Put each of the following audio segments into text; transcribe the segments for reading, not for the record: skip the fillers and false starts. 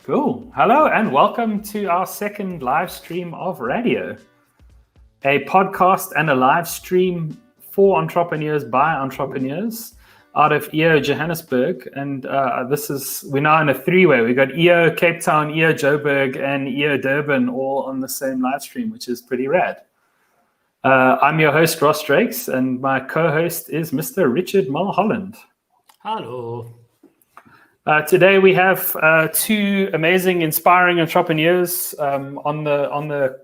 Cool. Hello and welcome to our second live stream of RadEO, a podcast and a live stream for entrepreneurs by entrepreneurs out of EO Johannesburg. And we're now in a three-way. We've got EO Cape Town, EO Joburg, and EO Durban all on the same live stream, which is pretty rad. I'm your host, Ross Drakes, and my co-host is Mr. Richard Mulholland. Hello. Today we have two amazing, inspiring entrepreneurs on the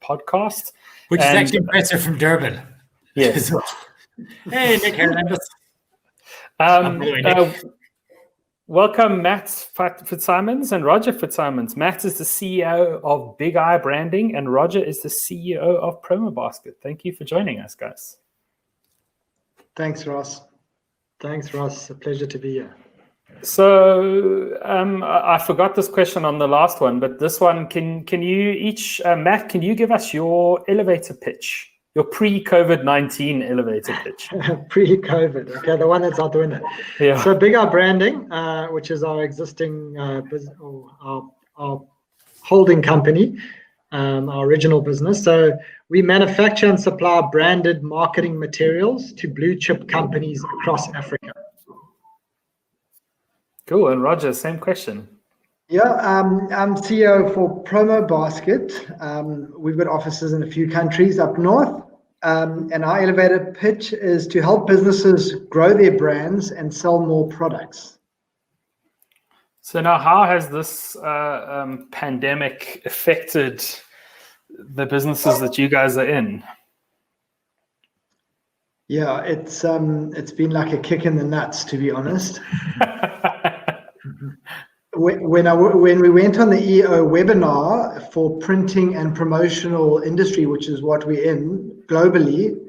podcast, Which is actually impressive from Durban. Yes. Hey, Nick Hernandez. Welcome, Matt Fitzsimons and Roger Fitzsimons. Matt is the CEO of Big Eye Branding, and Roger is the CEO of Promobasket. Thank you for joining us, guys. Thanks, Ross. A pleasure to be here. So I forgot this question on the last one, but this one, can you each, Matt, can you give us your elevator pitch, your pre-COVID-19 elevator pitch? Pre-COVID, okay, the one that's out the window. Yeah. So Big Eye Branding, which is our existing business, our holding company, our original business. So we manufacture and supply branded marketing materials to blue chip companies across Africa. Cool. And Roger, same question. Yeah, I'm CEO for Promobasket. We've got offices in a few countries up north. And our elevator pitch is to help businesses grow their brands and sell more products. So now, how has this pandemic affected the businesses that you guys are in? Yeah, it's been like a kick in the nuts, to be honest. When we went on the EO webinar for printing and promotional industry, which is what we're in globally,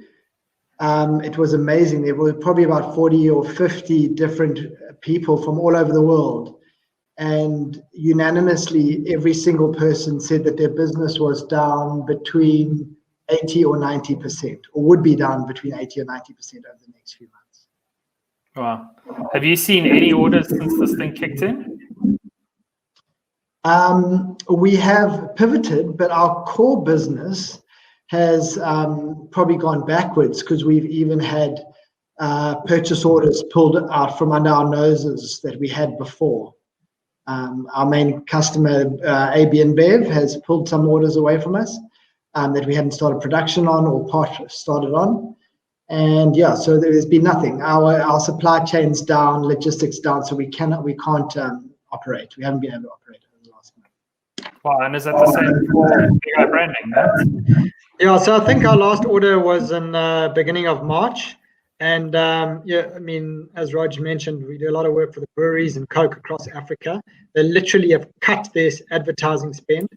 it was amazing. There were probably about 40 or 50 different people from all over the world. And unanimously, every single person said that their business was down between 80 or 90%, or would be down between 80 or 90% over the next few months. Wow. Have you seen any orders since this thing kicked in? We have pivoted, but our core business has probably gone backwards because we've even had purchase orders pulled out from under our noses that we had before. Our main customer, AB InBev, has pulled some orders away from us that we hadn't started production on or part started on. And yeah, so there's been nothing. Our supply chain's down, logistics down, so we can't operate. We haven't been able to operate over the last month. Wow, and is that the same for Big Eye Branding, Matt? Yeah, so I think our last order was in beginning of March. And yeah, I mean, as Roger mentioned, we do a lot of work for the breweries and Coke across Africa. They literally have cut their advertising spend.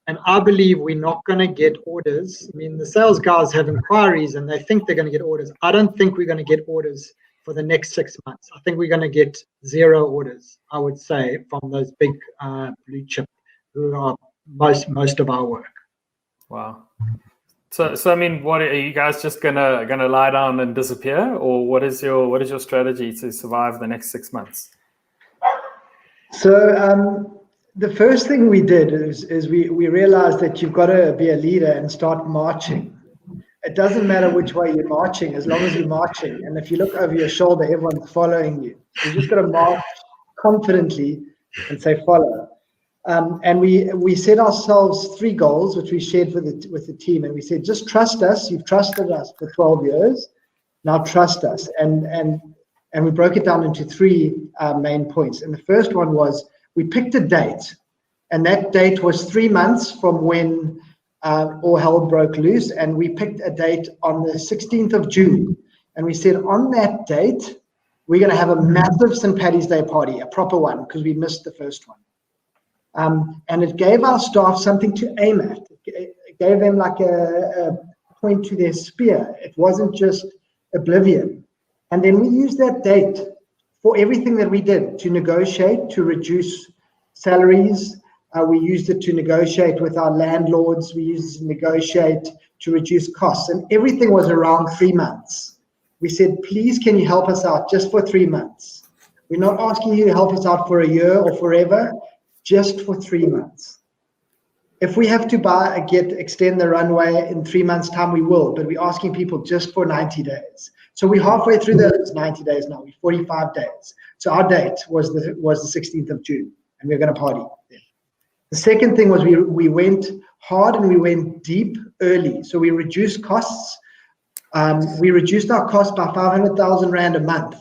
And I believe we're not going to get orders. I mean, the sales guys have inquiries and they think they're going to get orders. I don't think we're going to get orders for the next 6 months. I think we're going to get 0 orders, I would say, from those big blue chip who are most of our work. Wow. So I mean, what are you guys just gonna lie down and disappear, or what is your strategy to survive the next 6 months? So the first thing we did is we realized that you've got to be a leader and start marching. It doesn't matter which way you're marching, as long as you're marching. And if you look over your shoulder, everyone's following you. You just got to march confidently and say follow. And we set ourselves 3 goals, which we shared with the team. And we said, just trust us. You've trusted us for 12 years. Now trust us. And we broke it down into 3 main points. And the first one was, we picked a date, and that date was 3 months from when all hell broke loose, and we picked a date on the 16th of June. And we said, on that date, we're going to have a massive St. Paddy's Day party, a proper one, because we missed the first one. And it gave our staff something to aim at. It gave them like a point to their spear. It wasn't just oblivion. And then we used that date for everything that we did, to negotiate, to reduce salaries. We used it to negotiate with our landlords. We used it to negotiate to reduce costs. And everything was around 3 months. We said, please, can you help us out just for 3 months? We're not asking you to help us out for a year or forever. just for 3 months. If we have to extend the runway in 3 months' time, we will, but we're asking people just for 90 days. So we're halfway through those 90 days now. We're 45 days. So our date was the 16th of June, and we're going to party. The second thing was we went hard and we went deep early. So we reduced costs. We reduced our costs by 500,000 Rand a month,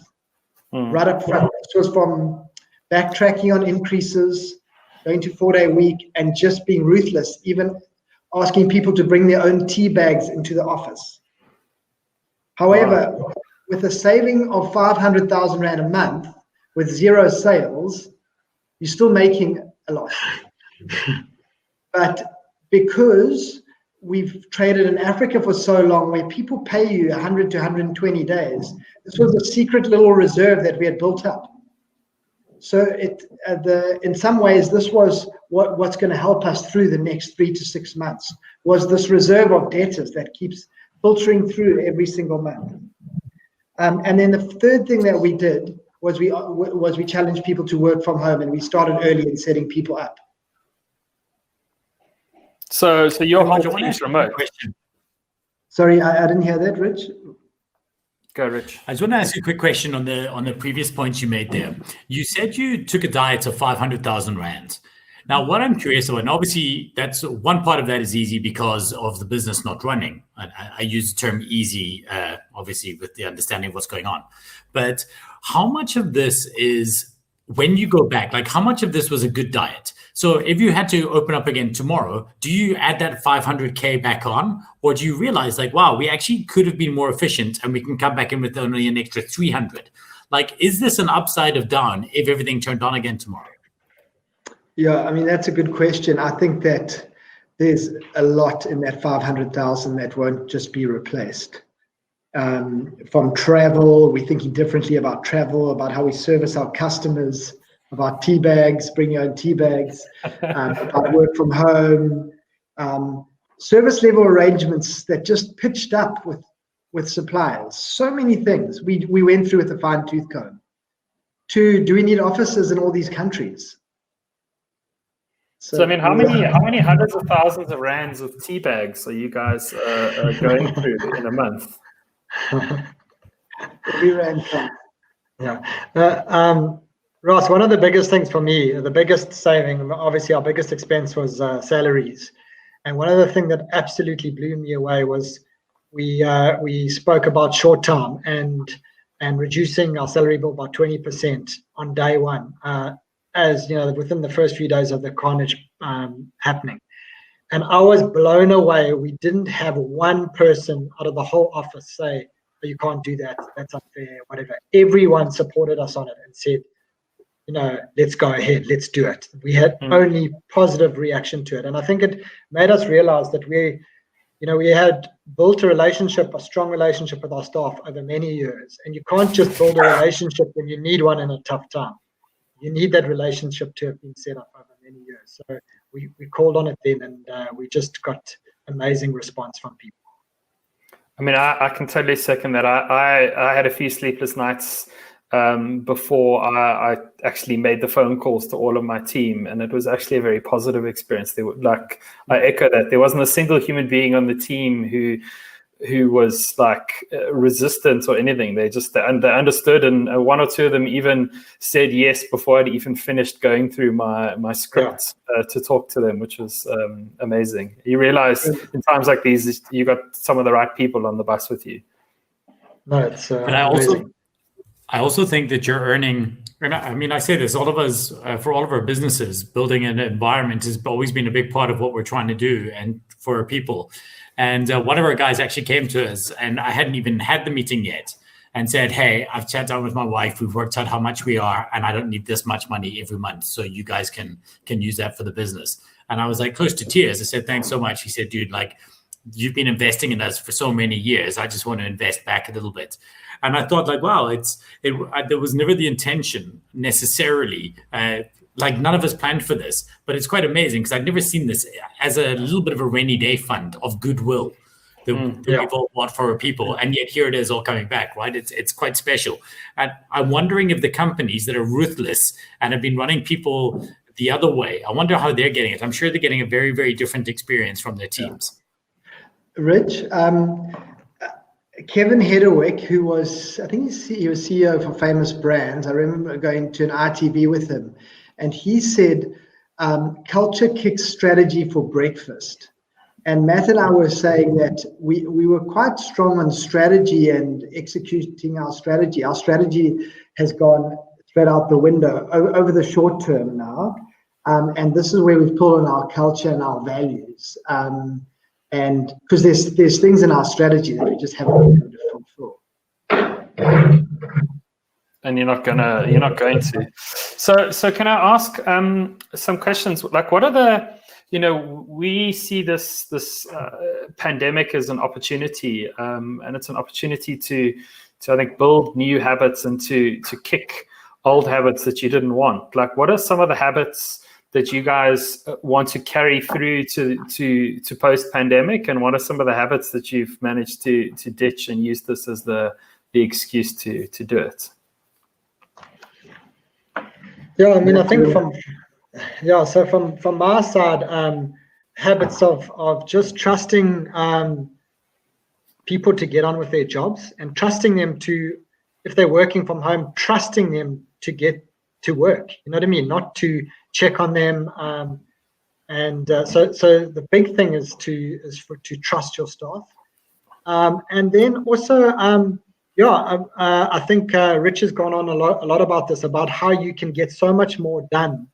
right up front. This was from backtracking on increases, going to 4-day week, and just being ruthless, even asking people to bring their own tea bags into the office. However, with a saving of 500,000 Rand a month with 0 sales, you're still making a lot. But because we've traded in Africa for so long, where people pay you 100 to 120 days, this was a secret little reserve that we had built up. So in some ways, this was what's going to help us through the next 3 to 6 months, was this reserve of debtors that keeps filtering through every single month. And then the third thing that we did was we challenged people to work from home, and we started early in setting people up. So your whole team's remote. Sorry, I didn't hear that, Rich. Go, Rich. I just want to ask you a quick question on the previous points you made there. You said you took a diet of 500,000 Rand. Now, what I'm curious about, and obviously that's one part of that is easy because of the business not running. I use the term easy, obviously, with the understanding of what's going on. But how much of this is, when you go back, like how much of this was a good diet? So if you had to open up again tomorrow, do you add that 500K back on? Or do you realize like, wow, we actually could have been more efficient and we can come back in with only an extra 300? Like, is this an upside of down if everything turned on again tomorrow? Yeah, I mean, that's a good question. I think that there's a lot in that 500,000 that won't just be replaced. From travel, we're thinking differently about travel, about how we service our customers, about tea bags, bring your own tea bags, about work from home, service level arrangements that just pitched up with suppliers. So many things we went through with a fine tooth comb. Do we need offices in all these countries? So I mean, how many hundreds of thousands of rands of tea bags are you guys going through in a month? We ran. Yeah. Ross, one of the biggest things for me, the biggest saving, obviously our biggest expense was salaries. And one of the things that absolutely blew me away was we spoke about short time and reducing our salary bill by 20% on day one, as you know, within the first few days of the carnage happening. And I was blown away. We didn't have one person out of the whole office say, oh, you can't do that, that's unfair, whatever. Everyone supported us on it and said, you know, let's go ahead, let's do it. We had only positive reaction to it. And I think it made us realize that we had built a strong relationship with our staff over many years. And you can't just build a relationship when you need one in a tough time. You need that relationship to have been set up over many years. So we called on it then, and we just got amazing response from people. I mean, I can totally second that. I had a few sleepless nights before I actually made the phone calls to all of my team, and it was actually a very positive experience. I echo that. There wasn't a single human being on the team who was like resistant or anything. They understood, and one or two of them even said yes before I'd even finished going through my script to talk to them, which was amazing. You realize in times like these, you got some of the right people on the bus with you. No, it's but amazing. I also think that you're earning, and I mean, I say this, all of us, for all of our businesses, building an environment has always been a big part of what we're trying to do and for our people. And one of our guys actually came to us, and I hadn't even had the meeting yet, and said, hey, I've sat down with my wife, we've worked out how much we are, and I don't need this much money every month, so you guys can use that for the business. And I was like close to tears. I said, thanks so much. He said, dude, like, you've been investing in us for so many years. I just want to invest back a little bit. And I thought, like, wow, there was never the intention necessarily. Like, none of us planned for this, but it's quite amazing because I'd never seen this as a little bit of a rainy day fund of goodwill that we've all bought for our people. And yet here it is all coming back, right? It's quite special. And I'm wondering if the companies that are ruthless and have been running people the other way. I wonder how they're getting it. I'm sure they're getting a very, very different experience from their teams. Rich, Kevin Hedderwick, who was, I think he was CEO for Famous Brands. I remember going to an ITV with him, and he said, culture kicks strategy for breakfast. And Matt and I were saying that we were quite strong on strategy and executing our strategy. Our strategy has gone straight out the window over the short term now. And this is where we've pulled on our culture and our values. And because there's things in our strategy that we just haven't been able to fulfill. And you're not going to. So can I ask some questions? Like, what are the, we see this pandemic as an opportunity, and it's an opportunity to I think build new habits and to kick old habits that you didn't want. Like, what are some of the habits that you guys want to carry through to post pandemic, and what are some of the habits that you've managed to ditch and use this as the excuse to do it? Yeah, I mean, I think from my side, habits of just trusting people to get on with their jobs, and trusting them to, if they're working from home, trusting them to get to work. You know what I mean? Not to check on them. So the big thing is to trust your staff. And then also, I think Rich has gone on a lot about this, about how you can get so much more done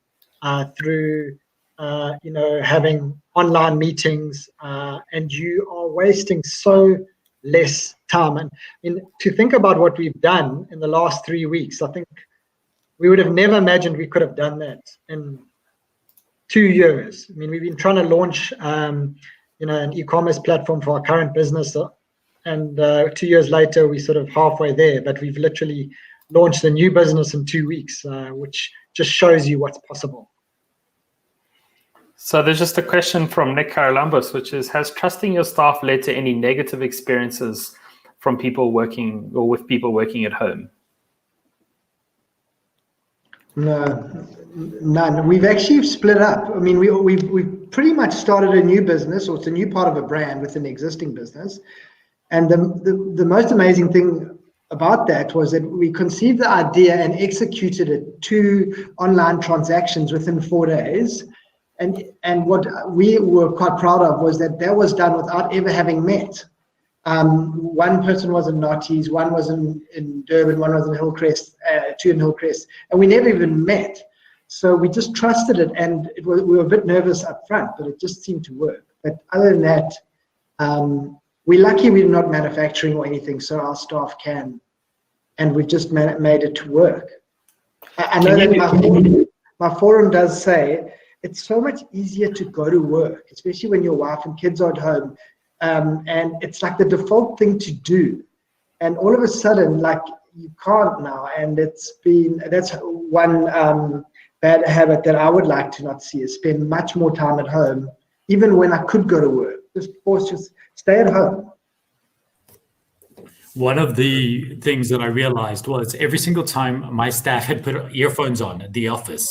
through, having online meetings, and you are wasting so less time. And to think about what we've done in the last 3 weeks, I think we would have never imagined we could have done that in 2 years. I mean, we've been trying to launch, an e-commerce platform for our current business, and 2 years later, we're sort of halfway there. But we've literally launched a new business in 2 weeks, which just shows you what's possible. So there's just a question from Nick Karalambos, which is, has trusting your staff led to any negative experiences from people working or with people working at home? No, none. We've actually split up. I mean, we've pretty much started a new business, or it's a new part of a brand within the existing business. And the most amazing thing about that was that we conceived the idea and executed it 2 online transactions within 4 days. And what we were quite proud of was that was done without ever having met. One person was in Notties, one was in Durban, one was in Hillcrest, 2 in Hillcrest, and we never even met. So we just trusted it, and we were a bit nervous up front, but it just seemed to work. But other than that, we're lucky we're not manufacturing or anything, so our staff can, and we've just made it to work. I know that my forum does say it's so much easier to go to work, especially when your wife and kids are at home. And it's like the default thing to do, and all of a sudden, like, you can't now. And that's one bad habit that I would like to not see, is spend much more time at home, even when I could go to work. Just stay at home. One of the things that I realized was every single time my staff had put earphones on at the office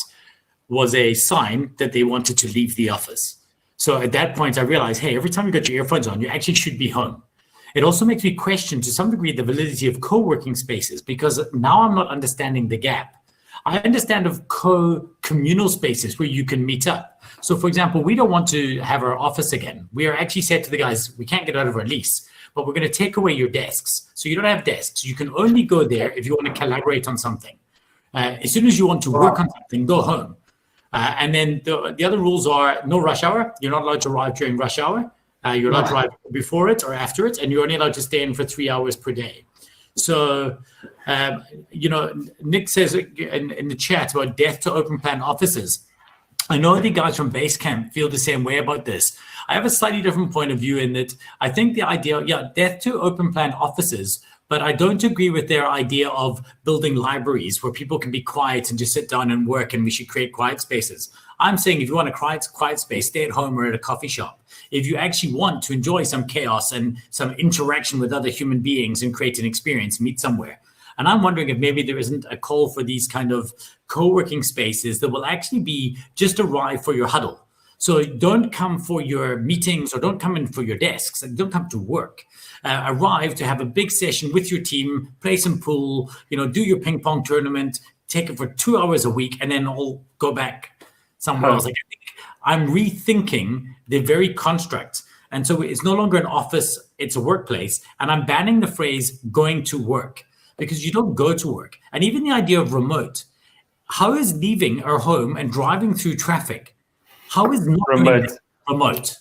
was a sign that they wanted to leave the office. So at that point, I realized, hey, every time you got your earphones on, you actually should be home. It also makes me question, to some degree, the validity of co-working spaces, because now I'm not understanding the gap. I understand of communal spaces where you can meet up. So, for example, we don't want to have our office again. We are actually said to the guys, we can't get out of our lease, but we're going to take away your desks. So you don't have desks. You can only go there if you want to collaborate on something. As soon as you want to work on something, go home. And then the other rules are no rush hour. You're not allowed to arrive during rush hour. You're allowed to arrive before it or after it, and you're only allowed to stay in for 3 hours per day. So, Nick says in the chat about death to open plan offices. I know the guys from Basecamp feel the same way about this. I have a slightly different point of view in that I think the idea, death to open plan offices, but I don't agree with their idea of building libraries where people can be quiet and just sit down and work, and we should create quiet spaces. I'm saying if you want a quiet space, stay at home or at a coffee shop. If you actually want to enjoy some chaos and some interaction with other human beings and create an experience, meet somewhere. And I'm wondering if maybe there isn't a call for these kind of co-working spaces that will actually be just arrive for your huddle. So don't come for your meetings or don't come in for your desks and don't come to work. Arrive to have a big session with your team, play some pool, do your ping pong tournament, take it for 2 hours a week, and then all go back somewhere else. Like, I think I'm rethinking the very construct. And so it's no longer an office, it's a workplace. And I'm banning the phrase going to work because you don't go to work. And even the idea of remote, how is leaving our home and driving through traffic? How is not remote?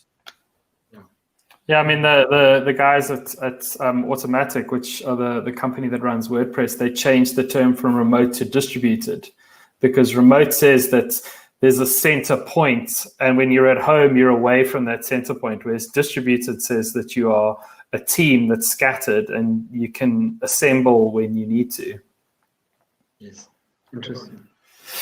Yeah, I mean the guys at Automatic, which are the company that runs WordPress, they changed the term from remote to distributed, because remote says that there's a center point, and when you're at home, you're away from that center point, whereas distributed says that you are a team that's scattered and you can assemble when you need to. Yes, interesting.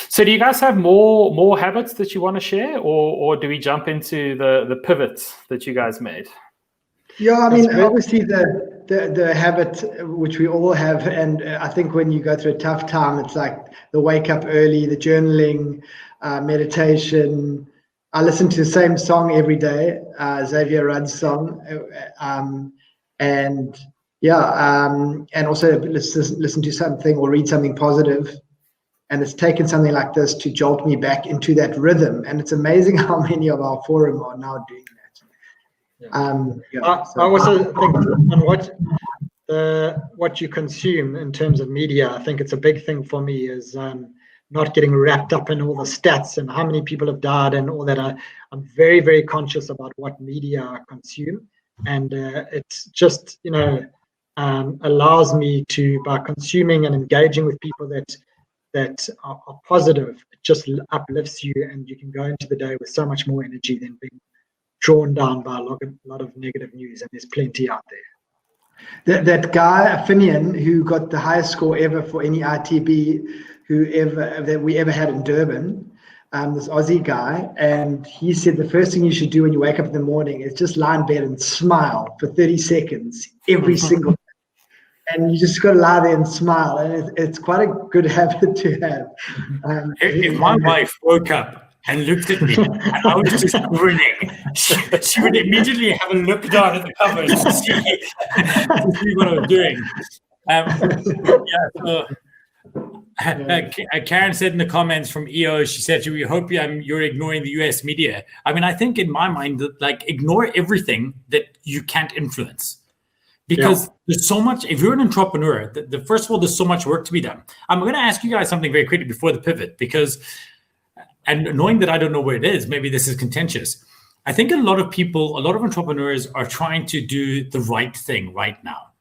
So do you guys have more habits that you want to share, or do we jump into the pivot that you guys made? Yeah, I mean, obviously the habit which we all have, and I think when you go through a tough time, it's like the wake up early, the journaling, meditation. I listen to the same song every day, Xavier Rudd's song, and also listen to something or read something positive. And it's taken something like this to jolt me back into that rhythm. And it's amazing how many of our forum are now doing that. I also think on what you consume in terms of media, I think it's a big thing for me is not getting wrapped up in all the stats and how many people have died and all that. I'm very, very conscious about what media I consume. And it's just, allows me to, by consuming and engaging with people that are positive, it just uplifts you, and you can go into the day with so much more energy than being drawn down by a lot of negative news, and there's plenty out there. That guy, Finian, who got the highest score ever for any ITB that we ever had in Durban, this Aussie guy, and he said the first thing you should do when you wake up in the morning is just lie in bed and smile for 30 seconds every single day. And you just got to lie there and smile, and it's quite a good habit to have. If my wife woke up and looked at me and I was just grinning, she would immediately have a look down at the cupboard to see what I was doing. Karen said in the comments from EO, she said, we hope you're ignoring the US media. I mean, I think in my mind, that, ignore everything that you can't influence. Because there's so much, if you're an entrepreneur, first of all, there's so much work to be done. I'm going to ask you guys something very quickly before the pivot, and knowing that I don't know where it is, maybe this is contentious. I think a lot of entrepreneurs are trying to do the right thing right now.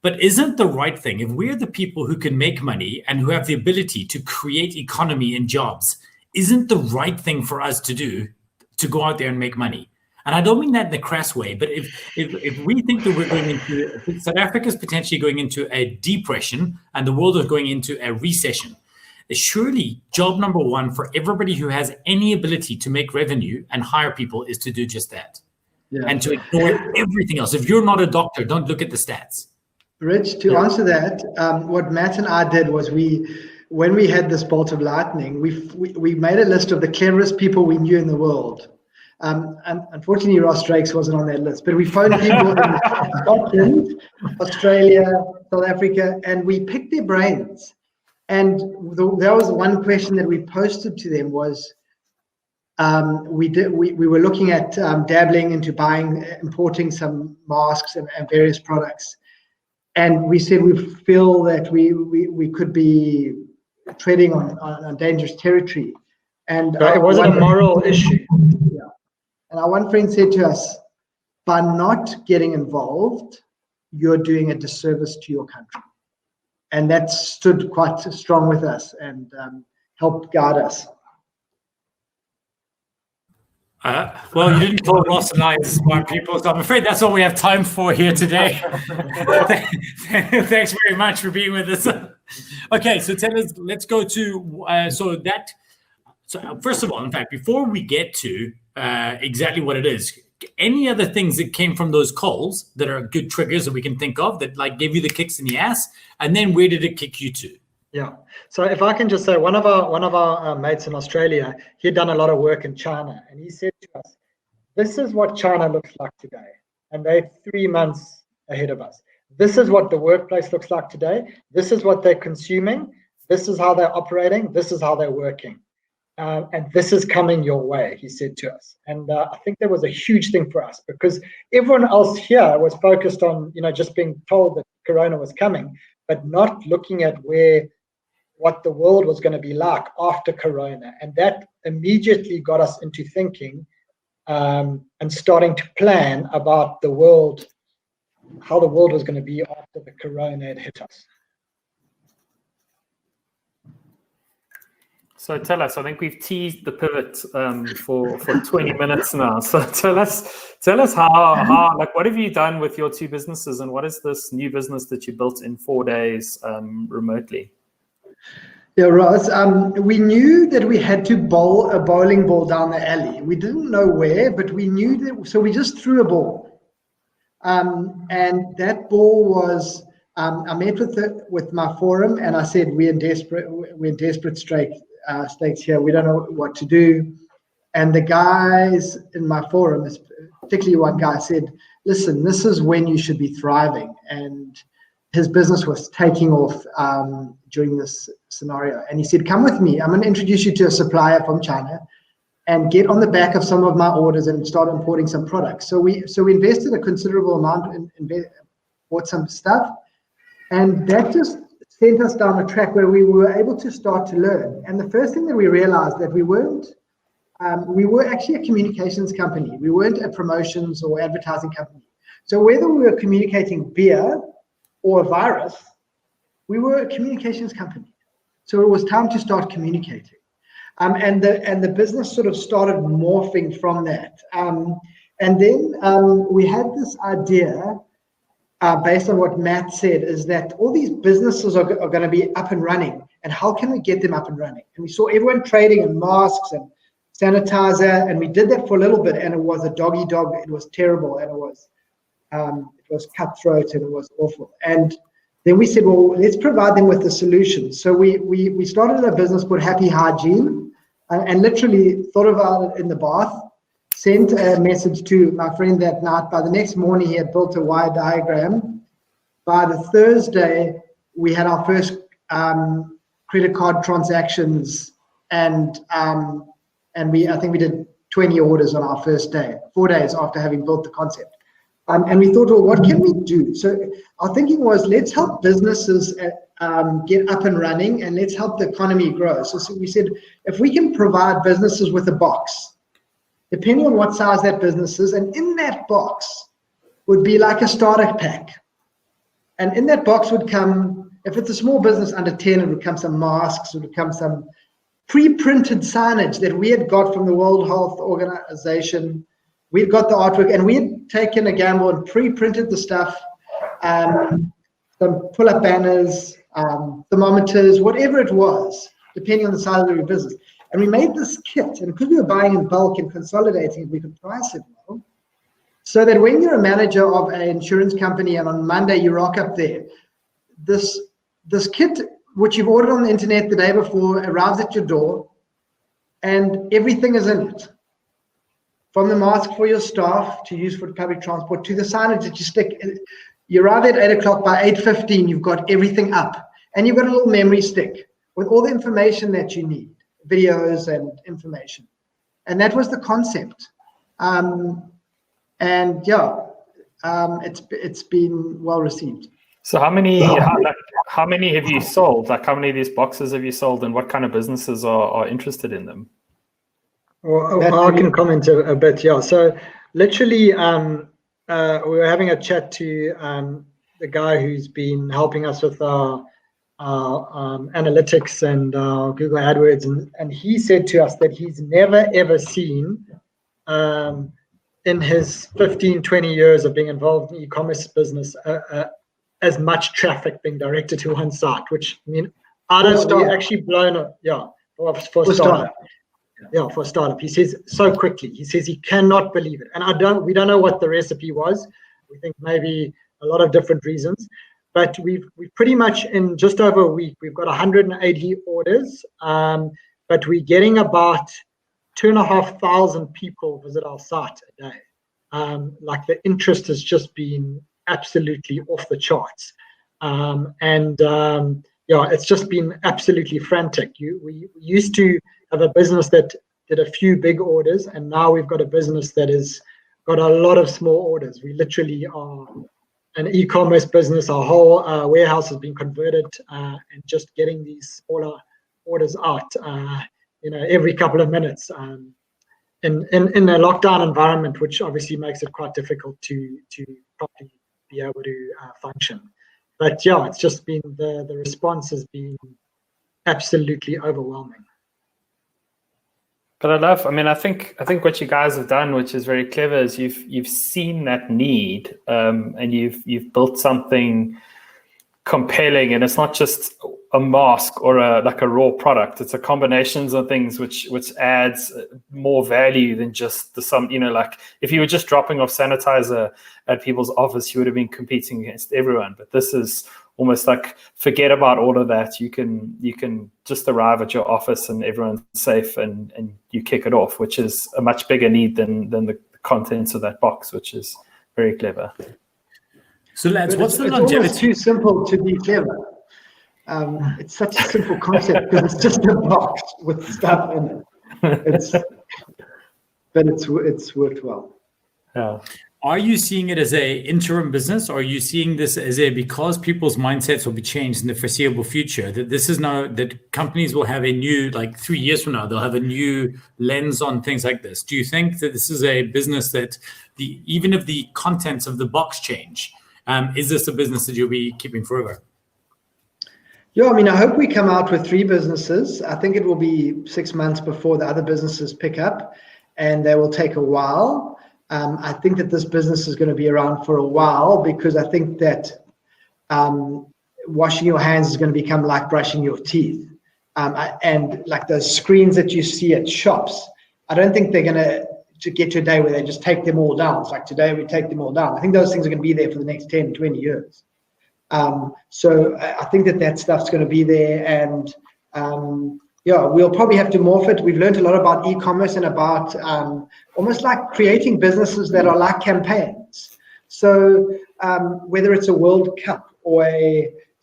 But isn't the right thing, if we're the people who can make money and who have the ability to create economy and jobs, isn't the right thing for us to do to go out there and make money? And I don't mean that in a crass way, but if we think that we're going into, South Africa is potentially going into a depression and the world is going into a recession, surely job number one for everybody who has any ability to make revenue and hire people is to do just that. And to ignore everything else. If you're not a doctor, don't look at the stats. Rich, to answer that, what Matt and I did was when we had this bolt of lightning, we made a list of the cleverest people we knew in the world. And unfortunately, Ross Drakes wasn't on that list, but we phoned people in Scotland, Australia, South Africa, and we picked their brains. And that was one question that we posted to them was, we were looking at dabbling into importing some masks and various products. And we said we feel that we could be treading on dangerous territory. And it wasn't a moral issue. Yeah. And our one friend said to us, by not getting involved, you're doing a disservice to your country. And that stood quite strong with us and helped guide us. Well, you didn't call Ross and I smart people, so I'm afraid that's all we have time for here today. Thanks very much for being with us. Okay, so tell us, let's go to, so first of all, in fact, before we get to exactly what it is, any other things that came from those calls that are good triggers that we can think of that like gave you the kicks in the ass? And then where did it kick you to? Yeah. So if I can just say, one of our mates in Australia, he had done a lot of work in China, and he said to us, "This is what China looks like today, and they're 3 months ahead of us. This is what the workplace looks like today. This is what they're consuming. This is how they're operating. This is how they're working, and this is coming your way," he said to us. And I think that was a huge thing for us, because everyone else here was focused on, just being told that Corona was coming, but not looking at what the world was going to be like after Corona. And that immediately got us into thinking and starting to plan about the world, how the world was going to be after the Corona had hit us. So tell us, I think we've teased the pivot for 20 minutes now. So tell us how like, what have you done with your two businesses, and what is this new business that you built in 4 days remotely? Yeah, Ross, we knew that we had to bowl a bowling ball down the alley. We didn't know where, but we knew that, so we just threw a ball. And that ball was, I met with my forum, and I said, we're in desperate straits here. We don't know what to do. And the guys in my forum, particularly one guy, said, listen, this is when you should be thriving. And his business was taking off during this scenario. And he said, come with me. I'm going to introduce you to a supplier from China and get on the back of some of my orders and start importing some products. So we invested a considerable amount and bought some stuff. And that just sent us down a track where we were able to start to learn. And the first thing that we realized that we were actually a communications company. We weren't a promotions or advertising company. So whether we were communicating beer or a virus, we were a communications company. So it was time to start communicating. And the business sort of started morphing from that. And then we had this idea, based on what Matt said, is that all these businesses are going to be up and running, and how can we get them up and running? And we saw everyone trading in masks and sanitizer, and we did that for a little bit, and it was a dog. It was terrible, and it was cutthroat, and it was awful. And then we said, well, let's provide them with the solution. So we started a business called Happy Hygiene, and literally thought about it in the bath, sent a message to my friend that night. By the next morning, he had built a wire diagram. By the Thursday, we had our first credit card transactions, and I think we did 20 orders on our first day, 4 days after having built the concept. And we thought, well, what can we do? So our thinking was, let's help businesses get up and running, and let's help the economy grow. So we said, if we can provide businesses with a box, depending on what size that business is, and in that box would be like a starter pack. And in that box would come, if it's a small business under 10, it would come some masks, it would come some pre-printed signage that we had got from the World Health Organization. We'd got the artwork, and we had taken a gamble and pre-printed the stuff, some pull-up banners, thermometers, whatever it was, depending on the size of your business. And we made this kit, and because we were buying in bulk and consolidating, we could price it well, so that when you're a manager of an insurance company and on Monday you rock up there, this kit, which you've ordered on the internet the day before, arrives at your door, and everything is in it. From the mask for your staff to use for public transport, to the signage that you stick. You arrive at 8 o'clock, by 8:15, you've got everything up. And you've got a little memory stick with all the information that you need, videos and information. And that was the concept. It's been well received. So how many have you sold? Like, how many of these boxes have you sold, and what kind of businesses are interested in them? Well, I can comment a bit, yeah. So literally, we were having a chat to the guy who's been helping us with our analytics and Google AdWords, and he said to us that he's never ever seen in his 15, 20 years of being involved in e-commerce business as much traffic being directed to one site, which, I mean, we actually blown it, yeah, for starter. Yeah, for a startup. He says so quickly. He says he cannot believe it. And we don't know what the recipe was. We think maybe a lot of different reasons. But we've pretty much, in just over a week, we've got 180 orders. But we're getting about 2,500 people visit our site a day. Like, the interest has just been absolutely off the charts. It's just been absolutely frantic. We used to have a business that did a few big orders, and now we've got a business that has got a lot of small orders. We literally are an e-commerce business. Our whole warehouse has been converted, and just getting these smaller orders out, every couple of minutes, in a lockdown environment, which obviously makes it quite difficult to properly be able to function. But yeah, it's just been the response has been absolutely overwhelming. But I think what you guys have done, which is very clever, is you've seen that need, and you've built something compelling, and it's not just a mask or a raw product. It's a combinations of things which adds more value than just the sum. Like, if you were just dropping off sanitizer at people's office, you would have been competing against everyone. But this is almost like, forget about all of that. You can just arrive at your office and everyone's safe, and you kick it off, which is a much bigger need than the contents of that box, which is very clever. So lads, what's the longevity? It's too simple to be clever. It's such a simple concept because it's just a box with stuff in it. But it's worked well. Yeah. Are you seeing it as a interim business, or are you seeing this as because people's mindsets will be changed in the foreseeable future, that this is now that companies will have a new, like 3 years from now, they'll have a new lens on things like this? Do you think that this is a business that even if the contents of the box change, is this a business that you'll be keeping forever? Yeah, I hope we come out with 3 businesses. I think it will be 6 months before the other businesses pick up, and they will take a while. I think that this business is going to be around for a while, because I think that washing your hands is going to become like brushing your teeth. And like those screens that you see at shops, I don't think they're going to get to a day where they just take them all down. It's like, today we take them all down. I think those things are going to be there for the next 10, 20 years. So I think that stuff's going to be there, and we'll probably have to morph it. We've learned a lot about e-commerce and about almost like creating businesses that are like campaigns. So whether it's a World Cup or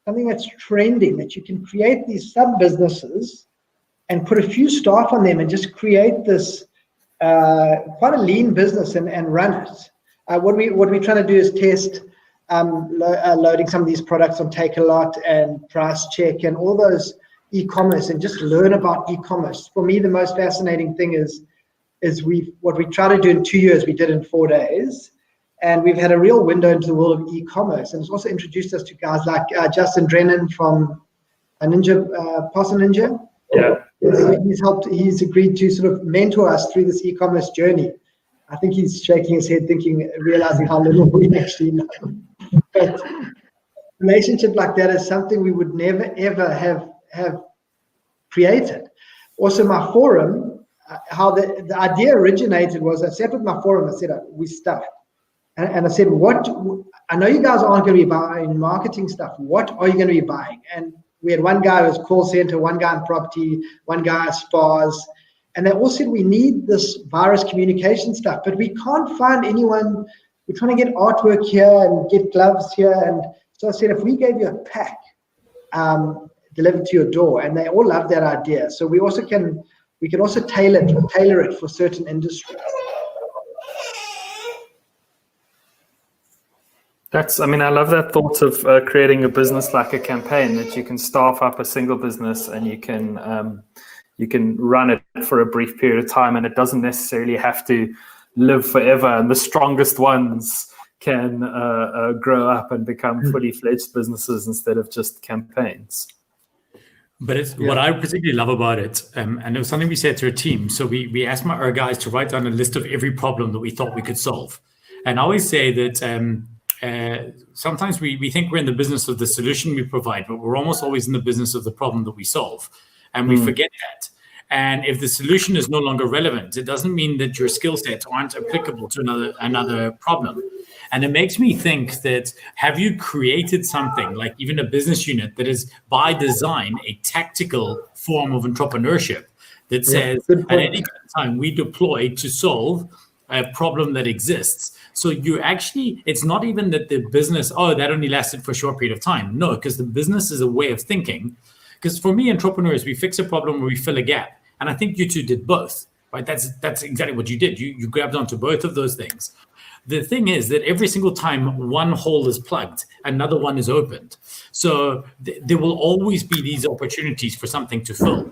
something that's trending, that you can create these sub-businesses and put a few staff on them and just create this quite a lean business and run it. What we're trying to do is test loading some of these products on Take-A-Lot and Price Check and all those e-commerce, and just learn about e-commerce. For me, the most fascinating thing is what we try to do in 2 years, we did in 4 days, and we've had a real window into the world of e-commerce. And it's also introduced us to guys like Justin Drennan from Parcel Ninja. Yeah, he's agreed to sort of mentor us through this e-commerce journey. I think he's shaking his head, realizing how little we actually know. But relationship like that is something we would never ever have created. Also, my forum, how the idea originated was, I sat with my forum, I said, we stuffed. And I said, I know you guys aren't going to be buying marketing stuff. What are you going to be buying? And we had one guy who was call center, one guy in property, one guy spas. And they all said, we need this virus communication stuff, but we can't find anyone. We're trying to get artwork here and get gloves here. And so I said, if we gave you a pack, delivered to your door, and they all love that idea. So we can also tailor it for certain industries. I love that thought of creating a business like a campaign, that you can staff up a single business and you can run it for a brief period of time, and it doesn't necessarily have to live forever. And the strongest ones can grow up and become fully fledged businesses instead of just campaigns. But what I particularly love about it, and it was something we said to a team. So we asked our guys to write down a list of every problem that we thought we could solve. And I always say that sometimes we think we're in the business of the solution we provide, but we're almost always in the business of the problem that we solve. And we forget that. And if the solution is no longer relevant, it doesn't mean that your skill sets aren't applicable to another problem. And it makes me think that, have you created something like even a business unit that is by design a tactical form of entrepreneurship that says at any time we deploy to solve a problem that exists. So you actually, it's not even that the business, that only lasted for a short period of time. No, because the business is a way of thinking. Because for me, entrepreneurs, we fix a problem or we fill a gap. And I think you two did both, right? That's exactly what you did. You grabbed onto both of those things. The thing is that every single time one hole is plugged, another one is opened. So there will always be these opportunities for something to fill.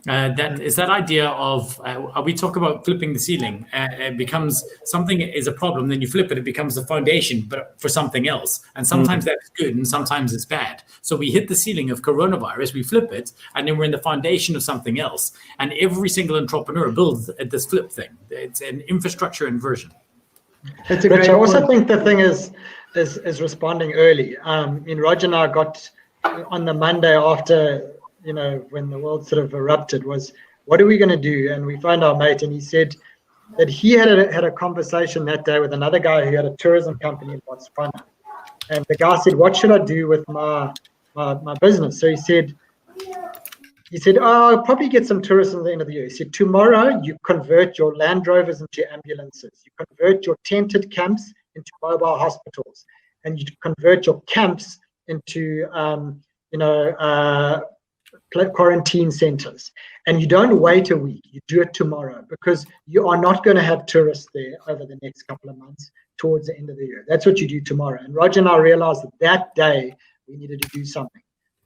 That is that idea of we talk about flipping the ceiling. It becomes something is a problem, then you flip it, it becomes the foundation, but for something else. And sometimes that's good, and sometimes it's bad. So we hit the ceiling of coronavirus, we flip it, and then we're in the foundation of something else. And every single entrepreneur builds this flip thing. It's an infrastructure inversion. It's a great. I also think the thing is responding early. Roger and I got on the Monday after, when the world sort of erupted, was what are we going to do? And we found our mate, and he said that he had a conversation that day with another guy who had a tourism company in Botswana. And the guy said, what should I do with my business? So he said, I'll probably get some tourists at the end of the year. He said, tomorrow you convert your Land Rovers into ambulances. You convert your tented camps into mobile hospitals. And you convert your camps into, quarantine centers. And you don't wait a week. You do it tomorrow, because you are not going to have tourists there over the next couple of months towards the end of the year. That's what you do tomorrow. And Roger and I realized that day we needed to do something.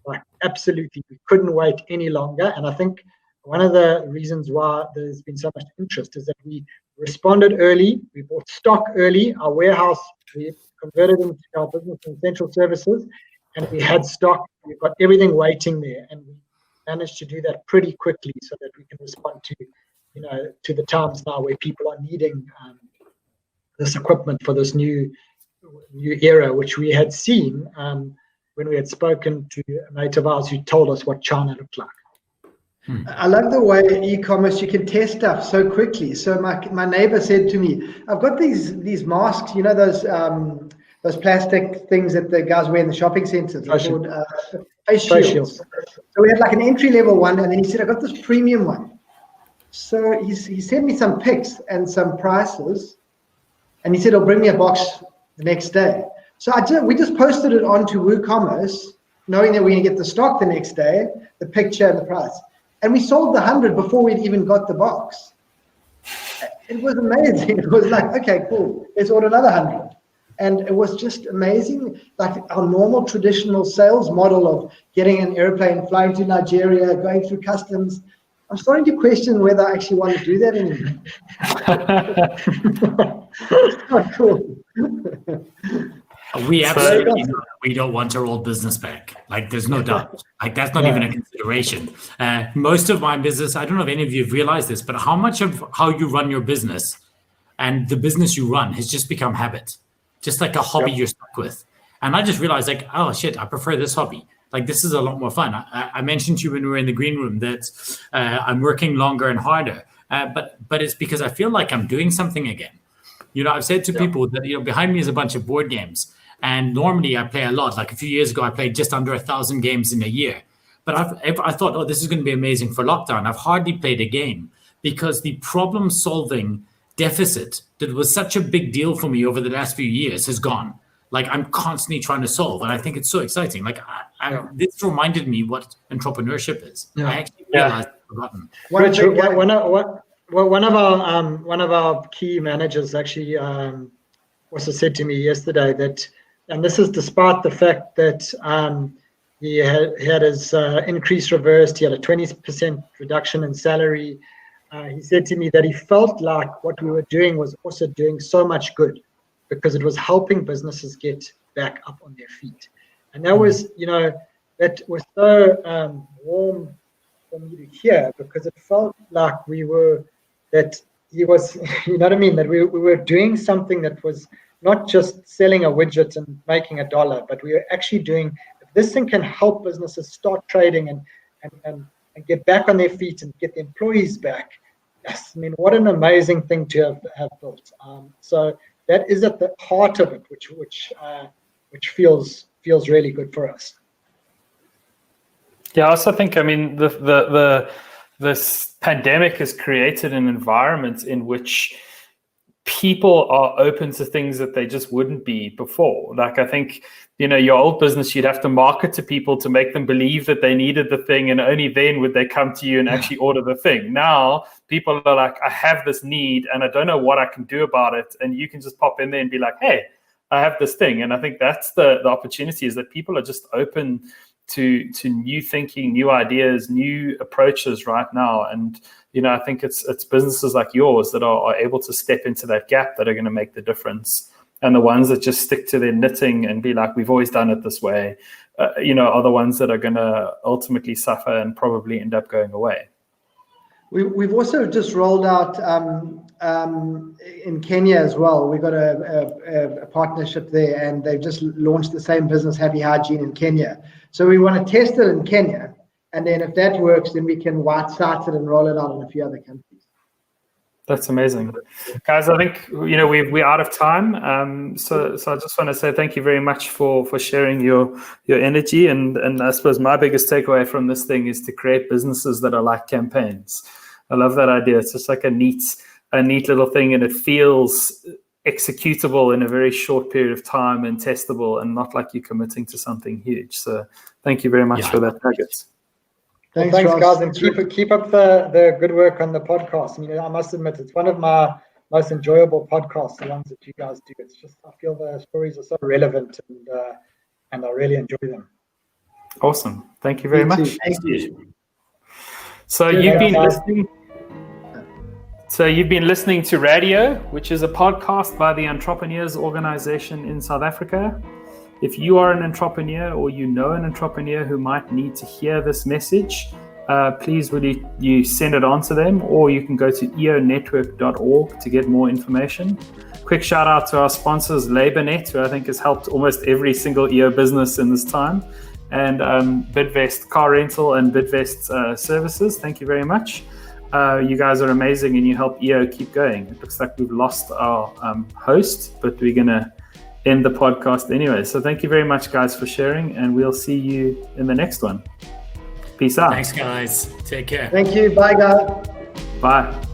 Like, absolutely, we couldn't wait any longer. And I think one of the reasons why there's been so much interest is that we responded early, we bought stock early, our warehouse, we converted into our business and essential services, and we had stock, we've got everything waiting there, and we managed to do that pretty quickly so that we can respond to the times now where people are needing this equipment for this new era, which we had seen when we had spoken to a mate of ours who told us what China looked like. I love the way in e-commerce you can test stuff so quickly. So my neighbor said to me, I've got these masks, those plastic things that the guys wear in the shopping centers. They're called face shields. So we had like an entry-level one, and then he said, I got this premium one. So he sent me some pics and some prices, and he said, he'll bring me a box the next day. So we just posted it onto WooCommerce, knowing that we're going to get the stock the next day, the picture and the price. And we sold the 100 before we'd even got the box. It was amazing. It was like, okay, cool, let's order another 100. And it was just amazing, like our normal traditional sales model of getting an airplane, flying to Nigeria, going through customs. I'm starting to question whether I actually want to do that anymore. It's not cool. We absolutely we don't want our old business back. Like, there's no doubt. Like, that's not even a consideration. Most of my business, I don't know if any of you have realized this, but how much of how you run your business and the business you run has just become habit. Just like a hobby you're stuck with. And I just realized, like, oh shit, I prefer this hobby. Like, this is a lot more fun. I mentioned to you when we were in the green room that I'm working longer and harder, but it's because I feel like I'm doing something again. I've said to people that, behind me is a bunch of board games, and normally I play a lot. Like a few years ago, I played just under 1,000 games in a year. But I thought, this is going to be amazing for lockdown. I've hardly played a game because the problem-solving deficit that was such a big deal for me over the last few years has gone. Like, I'm constantly trying to solve, and I think it's so exciting. Like, this reminded me what entrepreneurship is. I actually realized I've forgotten. One of our key managers actually also said to me yesterday that, and this is despite the fact that he had his increase reversed, he had a 20% reduction in salary. He said to me that he felt like what we were doing was also doing so much good because it was helping businesses get back up on their feet. And that was, that was so warm for me to hear, because it felt like that he was, that we were doing something that was not just selling a widget and making $1, but we were actually doing, if this thing can help businesses start trading and and get back on their feet and get the employees back. Yes, I mean, what an amazing thing to have built. So that is at the heart of it, which feels really good for us. Yeah, I also think, I mean, this pandemic has created an environment in which people are open to things that they just wouldn't be before. Like, I think, your old business, you'd have to market to people to make them believe that they needed the thing, and only then would they come to you and actually order the thing. Now, people are like, I have this need and I don't know what I can do about it. And you can just pop in there and be like, hey, I have this thing. And I think that's the opportunity, is that people are just open to new thinking, new ideas, new approaches right now. And, I think it's businesses like yours that are able to step into that gap that are going to make the difference. And the ones that just stick to their knitting and be like, we've always done it this way, are the ones that are going to ultimately suffer and probably end up going away. We've also just rolled out in Kenya as well. We've got a partnership there, and they've just launched the same business, Happy Hygiene, in Kenya. So we want to test it in Kenya, and then if that works, then we can white-site it and roll it out in a few other countries. That's amazing. Guys, I think, we're out of time. So I just want to say thank you very much for sharing your energy. And I suppose my biggest takeaway from this thing is to create businesses that are like campaigns. I love that idea. It's just like a neat little thing, and it feels executable in a very short period of time and testable, and not like you're committing to something huge. So thank you very much for that nugget. Thanks guys, and keep up the good work on the podcast. I must admit, it's one of my most enjoyable podcasts, the ones that you guys do. It's just, I feel the stories are so relevant, and I really enjoy them. Awesome. Thank you very much. Thank you. So you've been listening to RadEO, which is a podcast by the Entrepreneurs Organization in South Africa. If you are an entrepreneur, or an entrepreneur who might need to hear this message, please will you send it on to them, or you can go to eonetwork.org to get more information. Quick shout out to our sponsors, LabourNet, who I think has helped almost every single EO business in this time, and Bidvest Car Rental and Bidvest Services. Thank you very much. You guys are amazing, and you help EO keep going. It looks like we've lost our host, but we're going to end the podcast anyway. So thank you very much, guys, for sharing, and we'll see you in the next one. Peace out. Thanks, guys. Take care. Thank you. Bye, guys. Bye.